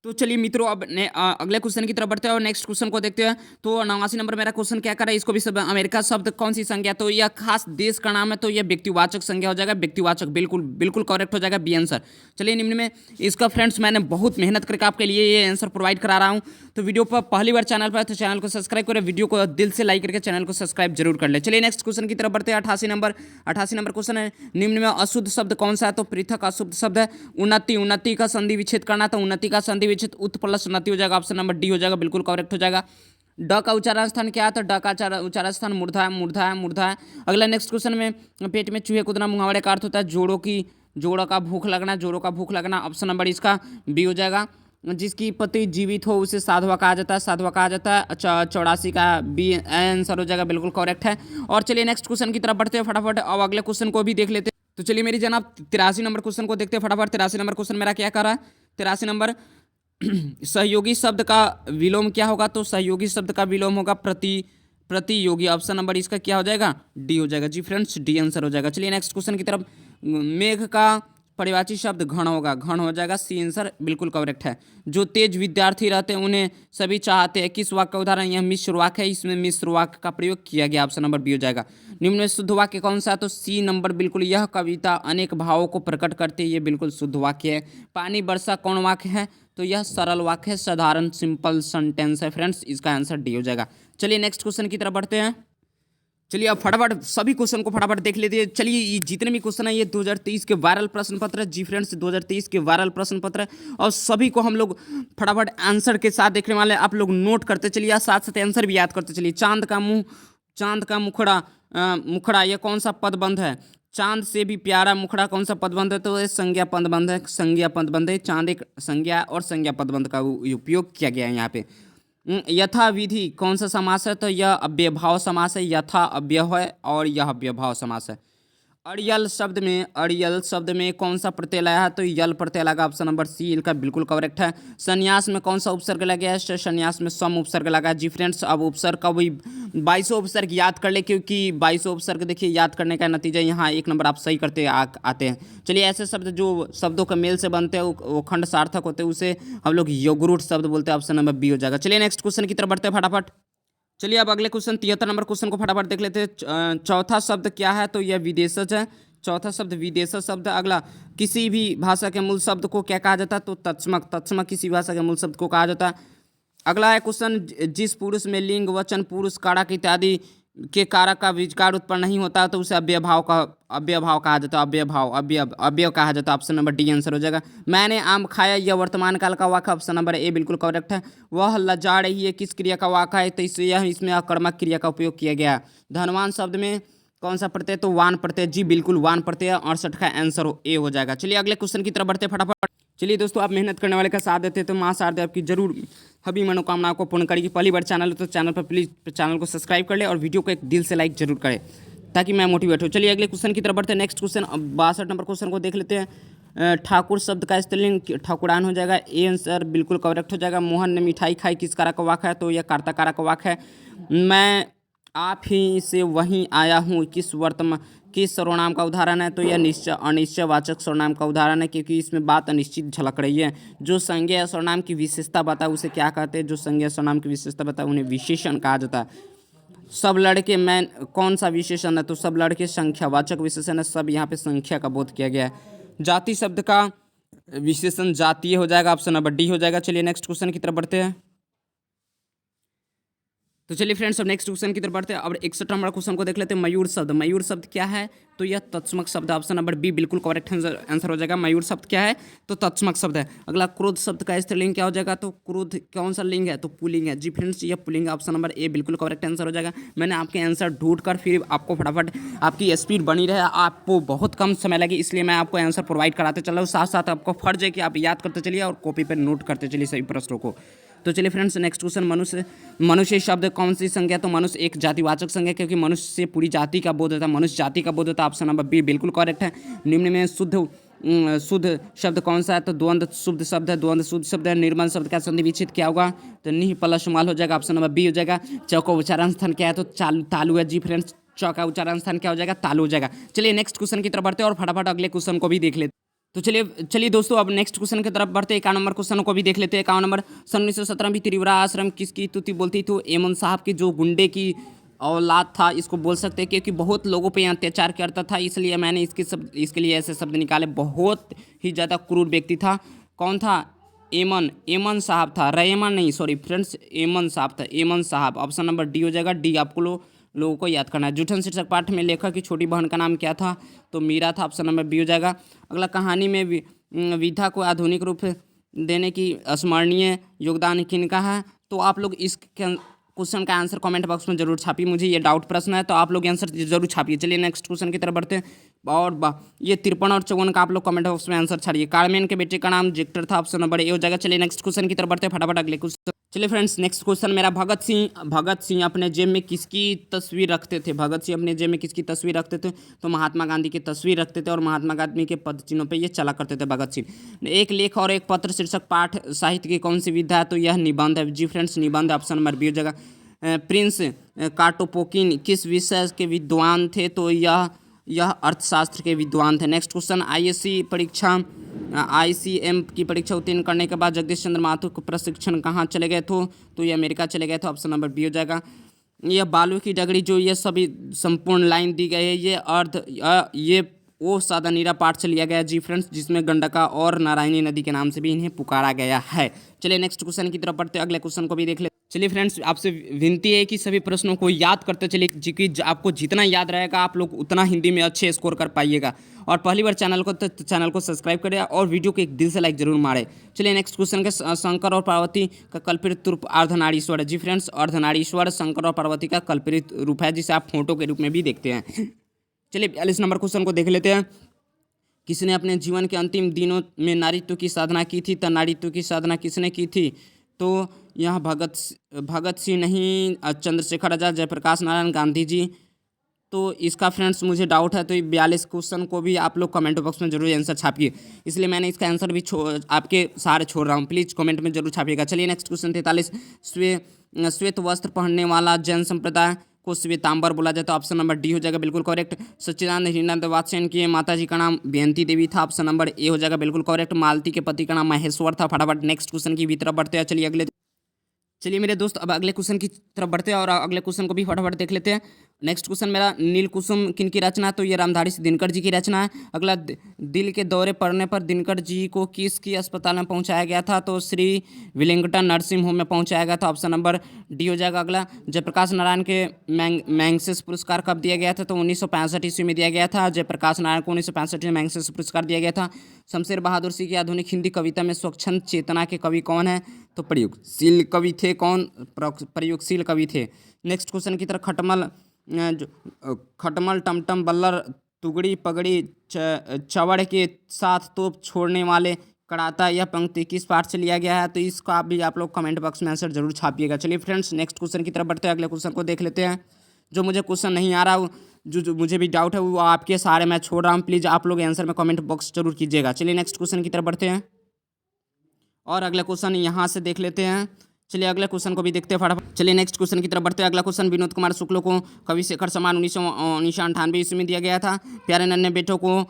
तो चलिए मित्रों, अब अगले क्वेश्चन की तरफ बढ़ते हैं और नेक्स्ट क्वेश्चन को देखते हैं। तो 89 नंबर मेरा क्वेश्चन क्या कर रहा है, इसको भी सब अमेरिका शब्द कौन सी संज्ञा, तो यह खास देश का नाम है, तो यह व्यक्तिवाचक संज्ञा हो जाएगा, व्यक्तिवाचक, बिल्कुल बिल्कुल करेक्ट हो जाएगा बी आंसर। चलिए निम्न में इसका फ्रेंड्स मैंने बहुत मेहनत करके आपके लिए ये आंसर प्रोवाइड करा रहा हूँ। तो वीडियो पर पहली बार चैनल पर तो चैनल को सब्सक्राइब करें, वीडियो को दिल से लाइक करके चैनल को सब्सक्राइब जरूर कर ले। चलिए नेक्स्ट क्वेश्चन की तरफ बढ़ते हैं। 88 नंबर क्वेश्चन है, निम्न में अशुद्ध शब्द कौन सा है, तो पृथक अशुद्ध शब्द है उन्नति। उन्नति का संधि विच्छेद करना, तो उन्नति का संधि विच्छेद उत प्लस उन्नति हो जाएगा, ऑप्शन नंबर डी हो जाएगा, बिल्कुल करेक्ट हो जाएगा। ड का उच्चारण स्थान क्या है, तो ड का उच्चारण स्थान मूर्धा है, मूर्धा है, मूर्धा है। अगला नेक्स्ट क्वेश्चन में, पेट में चूहे कूदना मुहावरे का अर्थ होता है जोड़ों का भूख लगना, जोड़ों का भूख लगना, ऑप्शन नंबर इसका बी हो जाएगा। जिसकी पति जीवित हो उसे साधवा कहा जाता है, साधवा कहा जाता है। 84 का बी आंसर हो जाएगा, बिल्कुल करेक्ट है। और चलिए नेक्स्ट क्वेश्चन की तरफ बढ़ते हैं फटाफट, अब अगले क्वेश्चन को भी देख लेते हैं। तो चलिए मेरी जनाब 83 नंबर क्वेश्चन को देखते हैं फटाफट। 83 नंबर क्वेश्चन मेरा क्या कर रहा है, 83 नंबर सहयोगी शब्द का विलोम क्या होगा, तो सहयोगी शब्द का विलोम होगा प्रतियोगी, ऑप्शन नंबर इसका क्या हो जाएगा, डी हो जाएगा। जी फ्रेंड्स, डी आंसर हो जाएगा। चलिए नेक्स्ट क्वेश्चन की तरफ, मेघ का परिवाची शब्द घन होगा, घन हो जाएगा, सी आंसर बिल्कुल करेक्ट है। जो तेज विद्यार्थी रहते हैं उन्हें सभी चाहते हैं, किस वाक्य का उदाहरण, यह मिश्र वाक्य है, इसमें मिश्र वाक्य का प्रयोग किया गया, ऑप्शन नंबर बी हो जाएगा। निम्न में शुद्ध वाक्य कौन सा है, तो सी नंबर बिल्कुल, यह कविता अनेक भावों को प्रकट करती है, ये बिल्कुल शुद्ध वाक्य है। पानी वर्षा कौन वाक्य है, तो यह सरल वाक्य है, साधारण सिंपल सेंटेंस है फ्रेंड्स, इसका आंसर डी हो जाएगा। चलिए नेक्स्ट क्वेश्चन की तरफ बढ़ते हैं। चलिए अब फटाफट सभी क्वेश्चन को फटाफट देख लेते हैं। चलिए ये जितने भी क्वेश्चन है ये 2023 के वायरल प्रश्न पत्र है। जी फ्रेंड्स, 2023 के वायरल प्रश्न पत्र है और सभी को हम लोग फटाफट आंसर के साथ देखने वाले हैं। आप लोग नोट करते चलिए या साथ साथ आंसर भी याद करते चलिए। चांद का मुखड़ा ये कौन सा पदबंध है, चांद से भी प्यारा मुखड़ा कौन सा पदबंध है, तो ये संज्ञा पदबंध है, संज्ञा पदबंध है। चांद एक संज्ञा और संज्ञा पदबंध का उपयोग किया गया है यहाँ पे। यथाविधि कौन सा समास है, तो यह अव्ययभाव समास है, यथा अव्यय है और यह अव्ययभाव समास है। अड़ियल शब्द में कौन सा प्रत्यय लगा है, तो यल प्रत्यय लगा, ऑप्शन नंबर सी इनका बिल्कुल करेक्ट है। संन्यास में कौन सा उपसर्ग लगा है, संन्यास में सम उपसर्ग लगा है। जी फ्रेंड्स, अब उपसर्ग का वही 22 उपसर्ग याद कर ले, क्योंकि 22 उपसर्ग देखिए याद करने का नतीजा यहाँ 1 नंबर आप सही करते आते हैं। चलिए ऐसे शब्द जो शब्दों का मेल से बनते हैं वो खंड सार्थक होते हैं, उसे हम लोग योगरूट शब्द बोलते हैं, ऑप्शन नंबर बी हो जाएगा। चलिए नेक्स्ट क्वेश्चन की तरफ बढ़ते हैं फटाफट। चलिए अब अगले क्वेश्चन 73 नंबर क्वेश्चन को फटाफट देख लेते हैं। चौथा शब्द क्या है, तो यह विदेशज है, चौथा शब्द विदेशज शब्द। अगला, किसी भी भाषा के मूल शब्द को क्या कहा जाता है, तो तत्समक किसी भाषा के मूल शब्द को कहा जाता है। अगला है क्वेश्चन, जिस पुरुष में लिंग वचन पुरुष कारक इत्यादि के कारक का विकार उत्पन्न नहीं होता, तो उसे अव्ययभाव कहा जाता है, अव्यय कहा जाता है, ऑप्शन नंबर डी आंसर हो जाएगा। मैंने आम खाया, यह वर्तमान काल का वाक्य, ऑप्शन नंबर ए बिल्कुल करेक्ट है। वह लजा रही है, किस क्रिया का वाक्य है, तो इसमें अकर्मक क्रिया का उपयोग किया गया। धनवान शब्द में कौन सा प्रत्यय, तो वान प्रत्यय, जी बिल्कुल वान प्रत्यय, 68 का आंसर ए हो जाएगा। चलिए अगले क्वेश्चन की तरफ बढ़ते फटाफट। चलिए दोस्तों, आप मेहनत करने वाले का साथ देते हैं तो माँ शारदे आपकी जरूर सभी मनोकामनाओं को पूर्ण करेगी। पहली बार चैनल है तो चैनल पर प्लीज़ चैनल को सब्सक्राइब कर ले और वीडियो को एक दिल से लाइक जरूर करें ताकि मैं मोटिवेट हूँ। चलिए अगले क्वेश्चन की तरफ बढ़ते हैं। नेक्स्ट क्वेश्चन 62 नंबर क्वेश्चन को देख लेते हैं। ठाकुर शब्द का स्त्रीलिंग ठाकुरान हो जाएगा, ए आंसर बिल्कुल करेक्ट हो जाएगा। मोहन ने मिठाई खाई, किस कारक का वाक्य है, तो यह कर्ता कारक का वाक्य है। मैं आप ही से वहीं आया हूँ, किस सर्वनाम का उदाहरण है, तो यह अनिश्चयवाचक सर्वनाम का उदाहरण है, क्योंकि इसमें बात अनिश्चित झलक रही है। जो संज्ञा या सर्वनाम की विशेषता बताए उसे क्या कहते हैं, जो संज्ञा सर्वनाम की विशेषता बताए उन्हें विशेषण कहा जाता है। सब लड़के मैं कौन सा विशेषण है, तो सब लड़के संख्यावाचक विशेषण है, सब यहाँ पे संख्या का बोध किया गया है। जाति शब्द का विशेषण जातीय हो जाएगा, ऑप्शन नंबर डी हो जाएगा। चलिए नेक्स्ट क्वेश्चन की तरफ बढ़ते हैं। तो चलिए फ्रेंड्स, अब नेक्स्ट क्वेश्चन की तरफ बढ़ते हैं। अब 61 नंबर क्वेश्चन को देख लेते हैं। मयूर शब्द क्या है, तो यह तत्समक शब्द, ऑप्शन नंबर बी बिल्कुल करेक्ट आंसर हो जाएगा। मयूर शब्द क्या है, तो तत्समक शब्द है। अगला, क्रोध शब्द का स्त्रीलिंग क्या हो जाएगा, तो क्रोध कौन सा लिंग है, तो पुल्लिंग है। जी फ्रेंड्स, यह पुल्लिंग, ऑप्शन नंबर ए बिल्कुल करेक्ट आंसर हो जाएगा। मैंने आपके आंसर ढूंढ कर फिर आपको फटाफट आपकी स्पीड बनी रहे, आपको बहुत कम समय लगे, इसलिए मैं आपको आंसर प्रोवाइड कराते चल रहा हूँ। साथ साथ आपको फर्ज है कि आप याद करते चलिए और कॉपी पर नोट करते चलिए सभी प्रश्नों को। तो चलिए फ्रेंड्स, नेक्स्ट क्वेश्चन, मनुष्य शब्द कौन सी संज्ञा, तो मनुष्य एक जातिवाचक संज्ञा, क्योंकि मनुष्य से पूरी जाति का बोध होता है, मनुष्य जाति का बोध होता है, ऑप्शन नंबर बी बिल्कुल करेक्ट है। निम्न में शुद्ध शब्द कौन सा है, तो द्वंद्व शुद्ध शब्द है, द्वंद्व शुद्ध शब्द है। निर्मल शब्द का संधि विच्छेद क्या होगा, तो नी प्लस माल हो जाएगा, ऑप्शन नंबर बी हो जाएगा। च का उच्चारण स्थान क्या है, तो तालु है। जी फ्रेंड्स, च का उच्चारण स्थान क्या हो जाएगा, तालु हो जाएगा। चलिए नेक्स्ट क्वेश्चन की तरफ बढ़ते हैं और फटाफट अगले क्वेश्चन को भी देख लेते हैं। तो चलिए चलिए दोस्तों, अब नेक्स्ट क्वेश्चन की तरफ बढ़ते हैं। 51 नंबर क्वेश्चन को भी देख लेते हैं। 51 नंबर, सन 1917 में त्रिपुरा आश्रम किसकी तुति बोलती? तो एमन साहब की जो गुंडे की औलाद था, इसको बोल सकते हैं, क्योंकि बहुत लोगों पे अत्याचार करता था, इसलिए मैंने इसके लिए ऐसे शब्द निकाले। बहुत ही ज़्यादा क्रूर व्यक्ति था। कौन था? एमन एमन साहब था, रेमन नहीं, सॉरी फ्रेंड्स, एमन साहब था, एमन साहब। ऑप्शन नंबर डी हो जाएगा। डी आपको लोगों को याद करना है। जूठन शीर्षक पाठ में लेखक की छोटी बहन का नाम क्या था? तो मीरा था। ऑप्शन नंबर बी हो जाएगा। अगला, कहानी में विधा को आधुनिक रूप देने की स्मरणीय योगदान किनका है? तो आप लोग इस क्वेश्चन का आंसर कमेंट बॉक्स में जरूर छापिए। मुझे ये डाउट प्रश्न है, तो आप लोग आंसर जरूर छापिए। चलिए नेक्स्ट क्वेश्चन की तरफ बढ़ते हैं। और ये 53 और 54 का आप लोग कमेंट बॉक्स में आंसर छाड़िए। कार्मेन के बेटे का नाम जेक्टर था। ऑप्शन नंबर ए हो जाएगा। चलिए नेक्स्ट क्वेश्चन की तरफ बढ़ते हैं फटाफट अगले क्वेश्चन। चलिए फ्रेंड्स, नेक्स्ट क्वेश्चन मेरा, भगत सिंह अपने जेब में किसकी तस्वीर रखते थे? भगत सिंह अपने जेब में किसकी तस्वीर रखते थे? तो महात्मा गांधी की तस्वीर रखते थे, और महात्मा गांधी के पद चिन्हों पे ये चला करते थे भगत सिंह। एक लेख और एक पत्र शीर्षक पाठ साहित्य की कौन सी विधा है? तो यह निबंध है जी फ्रेंड्स, निबंध। ऑप्शन नंबर बी हो जाएगा। प्रिंस काटोपोकिन किस विषय के विद्वान थे? तो यह अर्थशास्त्र के विद्वान थे। नेक्स्ट क्वेश्चन, आईसीएम की परीक्षा उत्तीर्ण करने के बाद जगदीश चंद्र माथुर को प्रशिक्षण कहाँ चले गए थे? तो ये अमेरिका चले गए थे। ऑप्शन नंबर बी हो जाएगा। यह बालू की डगरी, जो ये सभी संपूर्ण लाइन दी गई है, ये वो सादा नीरा पाठ से लिया गया जी फ्रेंड्स, जिसमें गंडका और नारायणी नदी के नाम से भी इन्हें पुकारा गया है। चलिए नेक्स्ट क्वेश्चन की तरफ बढ़ते, अगले क्वेश्चन को भी देख ले। चलिए फ्रेंड्स, आपसे विनती है कि सभी प्रश्नों को याद करते चलिए, क्योंकि आपको जितना याद रहेगा आप लोग उतना हिंदी में अच्छे स्कोर कर पाइएगा। और पहली बार चैनल को सब्सक्राइब करें और वीडियो को एक दिल से लाइक जरूर मारे। चलिए नेक्स्ट क्वेश्चन के, शंकर और पार्वती का कल्पित रूप अर्धनारीश्वर है जी फ्रेंड्स। अर्धनारीश्वर शंकर और पार्वती का कल्पित रूप है, जिसे आप फोटो के रूप में भी देखते हैं। चलिए 42 नंबर क्वेश्चन को देख लेते हैं। किसने अपने जीवन के अंतिम दिनों में नारीत्व की साधना की थी? तो नारीत्व की साधना किसने की थी? तो यहाँ भगत सिंह नहीं, चंद्रशेखर आजाद, जयप्रकाश नारायण, गांधी जी। तो इसका फ्रेंड्स मुझे डाउट है, तो 42 क्वेश्चन को भी आप लोग कमेंट बॉक्स में जरूर आंसर छापिए, इसलिए मैंने इसका आंसर भी आपके सहारे छोड़ रहा हूँ। प्लीज़ कमेंट में जरूर छापिएगा। चलिए नेक्स्ट क्वेश्चन 43, श्वेत वस्त्र पहनने वाला जैन संप्रदाय को श्वेतांबर बोला जाता है। ऑप्शन नंबर डी हो जाएगा बिल्कुल करेक्ट। सच्चिदानंद हिरणानंद वात्स्यन की माता जी का नाम बेयंती देवी था। ऑप्शन नंबर ए हो जाएगा बिल्कुल करेक्ट। मालती के पति का नाम महेश्वर था। फटाफट नेक्स्ट क्वेश्चन की भी तरफ बढ़ते हैं। चलिए मेरे दोस्त, अब अगले क्वेश्चन की तरफ बढ़ते हैं और अगले क्वेश्चन को भी फटाफट देख लेते हैं। नेक्स्ट क्वेश्चन मेरा, नील कुसुम किन की रचना? तो ये रामधारी से दिनकर जी की रचना है। अगला, दिल के दौरे पड़ने पर दिनकर जी को किसकी अस्पताल में पहुंचाया गया था? तो श्री विलिंगटन नर्सिंग होम में पहुंचाया गया था। ऑप्शन नंबर डी हो जाएगा। अगला, जयप्रकाश नारायण के मैग्सेस पुरस्कार कब दिया गया था? तो 1965 ईस्वी में दिया गया था। जयप्रकाश नारायण को 1965 में मैग्सेस पुरस्कार दिया गया था। शमशेर बहादुर सिंह की आधुनिक हिंदी कविता में स्वच्छंद चेतना के कवि कौन है? तो प्रयोगशील कवि थे। कौन? प्रयोगशील कवि थे। नेक्स्ट क्वेश्चन की तरफ, खटमल टमटम बल्लर तुगड़ी पगड़ी चवड़ के साथ तोप छोड़ने वाले कड़ाता, यह पंक्ति किस पाठ से लिया गया है? तो इसका भी आप लोग कमेंट बॉक्स में आंसर जरूर छापिएगा। चलिए फ्रेंड्स, नेक्स्ट क्वेश्चन की तरफ बढ़ते हैं। अगले क्वेश्चन को देख लेते हैं। जो मुझे क्वेश्चन नहीं आ रहा, जो मुझे भी डाउट है, वो आपके सहारे मैं छोड़ रहा हूँ। प्लीज़ आप लोग आंसर में कमेंट बॉक्स जरूर कीजिएगा। चलिए नेक्स्ट क्वेश्चन की तरफ बढ़ते हैं और अगला क्वेश्चन यहाँ से देख लेते हैं। चलिए अगले क्वेश्चन को भी देखते हैं फटाफट। चलिए नेक्स्ट क्वेश्चन की तरफ बढ़ते हैं। अगला क्वेश्चन, विनोद कुमार शुक्ल को कवि शेखर सम्मान 1998 ईस्वी में दिया गया था। प्यारे नन्हे बेटों को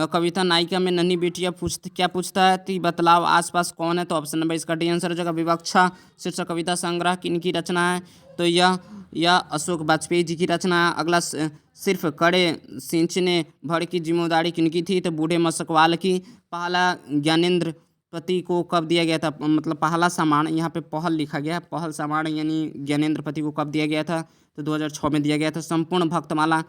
कविता नायिका में नन्ही बेटियाँ क्या पूछता है? तो बतलाव आसपास कौन है? तो ऑप्शन नंबर इसका डी आंसर हो जाएगा। विवक्षा शीर्षक कविता संग्रह किनकी रचना है? तो यह अशोक वाजपेयी जी की रचना है। अगला, सिर्फ कड़े सींचने भर की जिम्मेदारी किनकी थी? तो बूढ़े मसकवाल की। पहला ज्ञानेंद्र पति को कब दिया गया था? मतलब पहला सम्मान, यहाँ पे पहल लिखा गया है, पहल सम्मान यानी ज्ञानेंद्र पति को कब दिया गया था? तो 2006 में दिया गया था। संपूर्ण भक्तमाला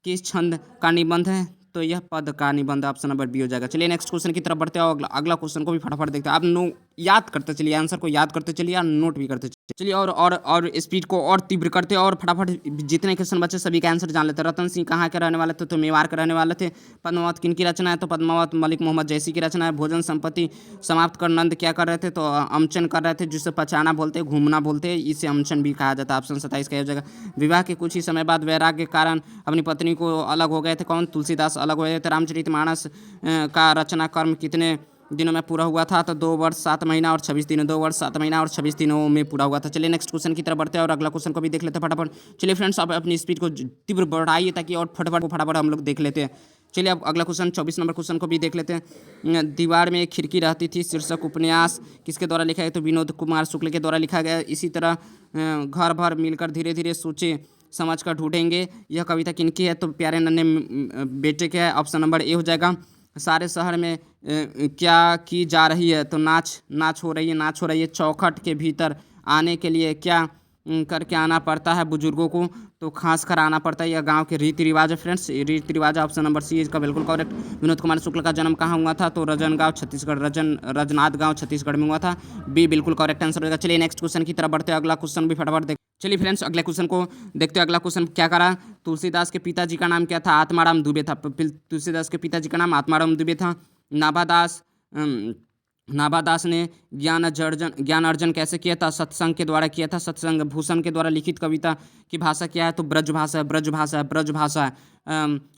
किस छंद का निबंध है? तो यह पद का निबंध। ऑप्शन नंबर बी हो जाएगा। चलिए नेक्स्ट क्वेश्चन की तरफ बढ़ते हैं और अगला क्वेश्चन को भी फटाफट देखते हैं। आप याद करते चलिए, आंसर को याद करते चलिए और नोट भी करते चलिए, और स्पीड को और तीव्र करते और फटाफट जितने क्वेश्चन बचे सभी का आंसर जान लेते। रतन सिंह कहाँ के रहने वाले थे? तो मेवाड़ के रहने वाले थे। पद्मावत किन की रचना है? तो पद्मावत मलिक मोहम्मद जैसी की रचना है। भोजन संपत्ति समाप्त कर नंद क्या कर रहे थे? तो अमचन कर रहे थे, जिसे पचाना बोलते, घूमना बोलते, इसे अमचन भी कहा जाता है। ऑप्शन 27 का हो जाएगा। विवाह के कुछ ही समय बाद वैराग्य के कारण अपनी पत्नी को अलग हो गए थे। कौन? तुलसीदास अलग हो गए थे। रामचरितमानस का रचना कर्म कितने दिनों में पूरा हुआ था? तो 2 वर्ष 7 महीना और 26 दिनों। 2 वर्ष 7 महीना और 26 दिनों में पूरा हुआ था। चलिए नेक्स्ट क्वेश्चन की तरफ बढ़ते हैं और अगला क्वेश्चन को भी देख लेते हैं फटाफट। चलिए फ्रेंड्स, आप अपनी स्पीड को तीव्र बढ़ाइए ताकि और फटाफट हम लोग देख लेते हैं। चलिए अब अगला क्वेश्चन 24 नंबर क्वेश्चन को भी देख लेते हैं। दीवार में एक खिड़की रहती थी शीर्षक उपन्यास किसके द्वारा लिखा है? तो विनोद कुमार शुक्ल के द्वारा लिखा गया है। इसी तरह घर भर मिलकर धीरे धीरे सोचे समझ कर ढूंढेंगे, यह कविता किनकी है? तो प्यारे नन्हे बेटे के है। ऑप्शन नंबर ए हो जाएगा। सारे शहर में क्या की जा रही है? तो नाच हो रही है, नाच हो रही है। चौखट के भीतर आने के लिए क्या करके आना पड़ता है बुजुर्गों को? तो खास कर आना पड़ता है। यह गांव के रीति रिवाज है फ्रेंड्स, रीति रिवाज। ऑप्शन नंबर सी इसका बिल्कुल करेक्ट। विनोद कुमार शुक्ल का जन्म कहाँ हुआ था? तो रजनगांव छत्तीसगढ़, रजनाथ गांव छत्तीसगढ़ में हुआ था। बी बिल्कुल करेक्ट आंसर होगा। चलिए नेक्स्ट क्वेश्चन की तरफ बढ़ते हैं। अगला क्वेश्चन भी फटाफट देख। चलिए फ्रेंड्स अगले क्वेश्चन को देखते हैं। अगला क्वेश्चन क्या करा? तुलसीदास के पिताजी का नाम क्या था? आत्माराम दुबे था। तुलसीदास के पिताजी का नाम आत्माराम दुबे था। नाभादास ने ज्ञान अर्जन कैसे किया था? सत्संग के द्वारा किया था। सत्संग भूषण के द्वारा लिखित कविता की भाषा क्या है? तो ब्रज भाषा है।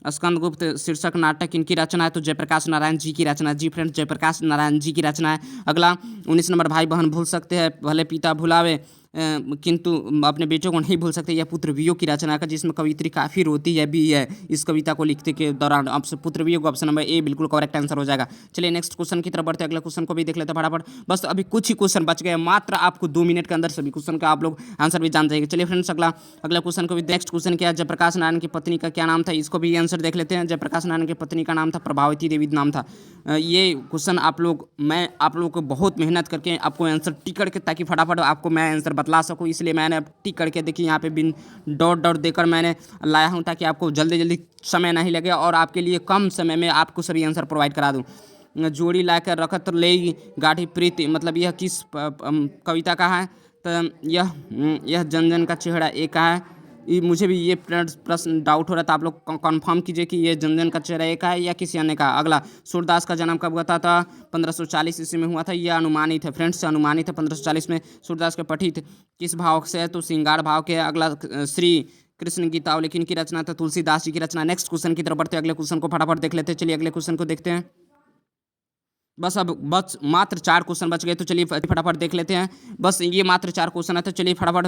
स्कंदगुप्त शीर्षक नाटक किनकी रचना है? तो जयप्रकाश नारायण जी की रचना। जी फ्रेंड्स जयप्रकाश नारायण जी की रचना है। अगला 19 नंबर, भाई बहन भूल सकते हैं भले पिता भुलावे किंतु अपने बेटों को नहीं भूल सकते। यह पुत्र वियोग की रचना का, जिसमें कवित्री काफ़ी रोती है भी है इस कविता को लिखते के दौरान। ऑप्शन पुत्र वियोग, ऑप्शन नंबर ए बिल्कुल करेक्ट आंसर हो जाएगा। चलिए नेक्स्ट क्वेश्चन की तरफ बढ़ते हैं। अगले क्वेश्चन को भी देख लेते हैं फटाफट। बस अभी कुछ ही क्वेश्चन बच गए, मात्र आपको 2 मिनट के अंदर सभी क्वेश्चन का आप लोग आंसर भी जान जाएंगे। चलिए फ्रेंड्स अगला क्वेश्चन को भी। नेक्स्ट क्वेश्चन क्या है? जयप्रकाश नारायण की पत्नी का क्या नाम था? इसको भी आंसर देख लेते हैं। जयप्रकाश नारायण की पत्नी का नाम था प्रभावती देवी नाम था। ये क्वेश्चन मैं आप लोग को बहुत मेहनत करके आपको आंसर टिक करके, ताकि फटाफट आपको मैं आंसर बतला सकूँ, इसलिए मैंने अब टिक करके देखिए यहाँ पे बिन डॉट देकर मैंने लाया हूँ, ताकि आपको जल्दी समय नहीं लगे और आपके लिए कम समय में आपको सभी आंसर प्रोवाइड करा दूँ। जोड़ी लाकर रखत ले गाढ़ी प्रीति, मतलब यह किस कविता का है? तो यह जन जन का चेहरा एक है। मुझे भी ये प्रश्न डाउट हो रहा था, आप लोग कंफर्म कीजिए कि ये जन जन का चेहरा एक है या किसी अन्य का। अगला सूरदास का जन्म कब हुआ था? 1540 ईस्वी में हुआ था। यह अनुमानित है फ्रेंड्स, अनुमानित है। 1540 में सूरदास के पठित किस भाव से है? तो श्रृंगार भाव के। अगला श्री कृष्ण गीता लेकिन की रचना था? तुलसीदास जी की रचना। नेक्स्ट क्वेश्चन की तरफ बढ़ते हैं। अगले क्वेश्चन को फटाफट देख लेते हैं। चलिए अगले क्वेश्चन को देखते हैं। बस मात्र 4 क्वेश्चन बच गए, तो चलिए फटाफट देख लेते हैं। बस ये मात्र 4 क्वेश्चन है, तो चलिए फटाफट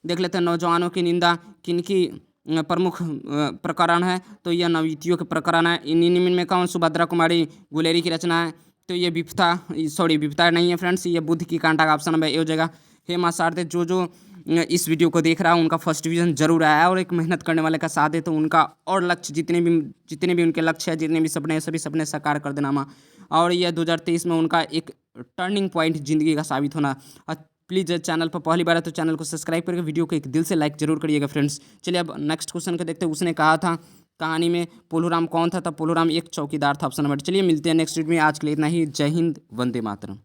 देख लेते हैं। नौजवानों की निंदा किनकी प्रमुख प्रकरण है? तो यह नवयुतियों के प्रकरण है। इन्हीं में कौन? सुभद्रा कुमारी गुलेरी की रचना है। तो ये विपता नहीं है फ्रेंड्स, ये बुद्ध की कांटा का। ऑप्शन नंबर ए हो जाएगा। हे माँ शारदे, जो इस वीडियो को देख रहा है उनका फर्स्ट डिवीज़न जरूर आया है, और एक मेहनत करने वाले का साथ है तो उनका और लक्ष्य जितने भी उनके लक्ष्य है, जितने भी सपने हैं, सभी सपने साकार कर देना माँ। और यह 2023 में उनका एक टर्निंग पॉइंट जिंदगी का साबित होना। प्लीज़ चैनल पर पहली बार है तो चैनल को सब्सक्राइब करके वीडियो को एक दिल से लाइक जरूर करिएगा फ्रेंड्स। चलिए अब नेक्स्ट क्वेश्चन को देखते हैं। उसने कहा था कहानी में पोलूराम कौन था? तब पोलूराम एक चौकीदार था। Option number. चलिए मिलते हैं नेक्स्ट वीडियो में। आज के लिए इतना ही। जय हिंद, वंदे मातरम।